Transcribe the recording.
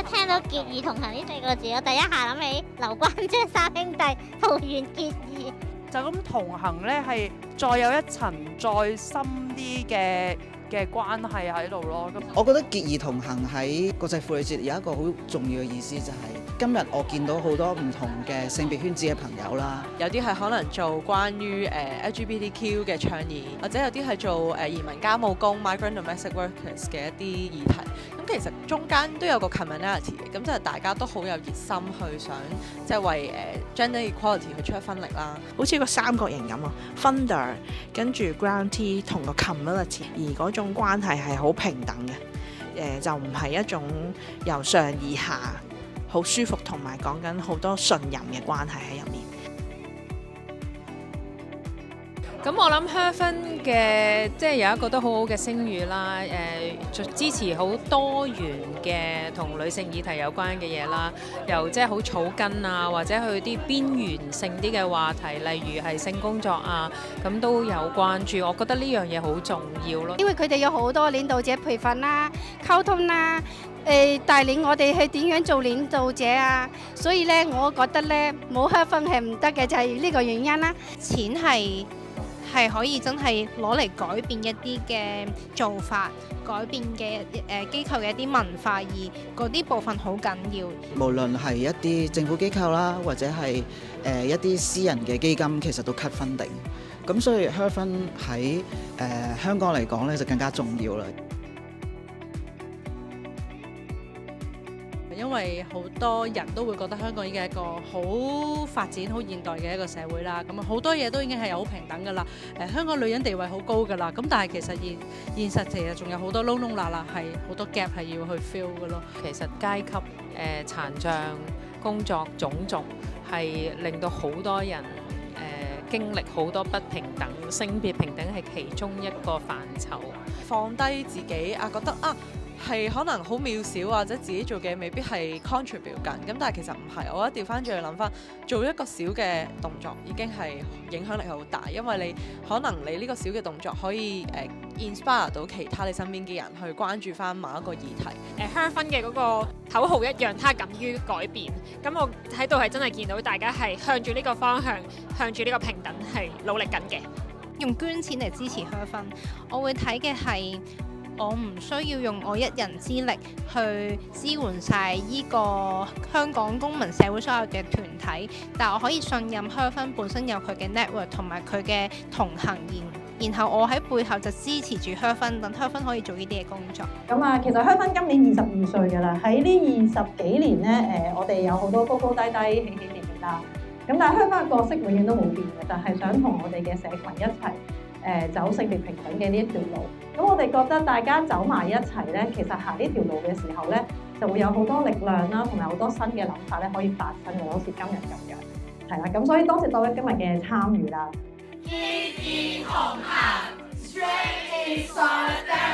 一聽到結義同行呢四個字，我第一下諗起劉關張三兄弟桃園結義。就咁同行呢，係再有一層再深啲嘅關係喺度咯。我覺得結義同行喺國際婦女節有一個好重要嘅意思，就係今日我見到好多唔同嘅性別圈子嘅朋友啦，有啲係可能做關於LGBTQ 嘅倡議，或者有啲係做移民家務工 migrant domestic workers 嘅一啲議題。咁其實中間都有個 commonality 嘅，咁就係大家都好有熱心去想即係為gender equality 去出一分力啦。好似個三角形咁啊 ，funder 跟住 grantee 同個 community， 而嗰種關係係好平等嘅，就唔係一種由上而下好舒服，同埋講緊好多信任嘅關係喺入面。咁我諗 HER 嘅即係有一個都好好嘅聲譽啦，支持好多元嘅同女性議題有關嘅嘢啦，由即係好草根啊，或者去啲邊緣性啲嘅話題，例如係性工作啊，咁都有關注。我覺得呢樣嘢好重要咯，因為佢哋有好多領導者培訓啦、溝通啦，帶領我哋去點樣做領導者啊，所以咧，我覺得咧冇 HER 係唔得嘅，就係呢個原因啦。錢係可以真係攞嚟改變一啲嘅做法，改變嘅機構嘅一啲文化，而嗰啲部分好緊要。無論係一啲政府機構啦，或者係一啲私人嘅基金，其實都 cut funding。咁所以 HER 喺香港嚟講咧，就更加重要啦。因為好多人都會覺得香港已經係一個好發展、好現代嘅一個社會啦，咁好多嘢都已經係好平等㗎啦。香港女人地位好高㗎啦，咁但係其實現實其實仲有好多窿窿罅罅，係好多 gap 係要去 fill 㗎咯。其實階級、殘障、工作、種族係令到好多人經歷好多不平等，性別平等係其中一個範疇。放低自己覺得係可能好渺小，或者自己做嘅未必係 contribute 緊，咁但係其實唔係，我覺得調翻轉去諗翻，做一個小嘅動作已經係影響力好大，因為你可能你呢個小嘅動作可以inspire 到其他你身邊嘅人去關注翻某一個議題。HER 嘅嗰個口號一樣，他敢於改變。咁我喺度係真係見到大家係向住呢個方向，向住呢個平等係努力緊嘅。用捐錢嚟支持HER，我會睇嘅係，我唔需要用我一人之力去支援晒依個香港公民社會所有嘅團體，但我可以信任HER本身有佢嘅 network 同埋佢嘅同行然後我喺背後就支持住HER，等HER可以做呢啲嘅工作。咁其實HER今年22歲㗎啦，喺呢20幾年咧，我哋有好多高高低低、起起跌跌啦。咁但係HER嘅角色永遠都冇變嘅，就係想同我哋嘅社群一齊走性別平等嘅呢一條路。咁我哋覺得大家走埋一齊咧，其實行呢條路嘅時候咧，就會有好多力量啦，同埋好多新嘅諗法咧可以發生嘅，好似今日咁樣。係啦，咁所以多謝各位今日嘅參與啦。結義同行 ，Straight in solidarity。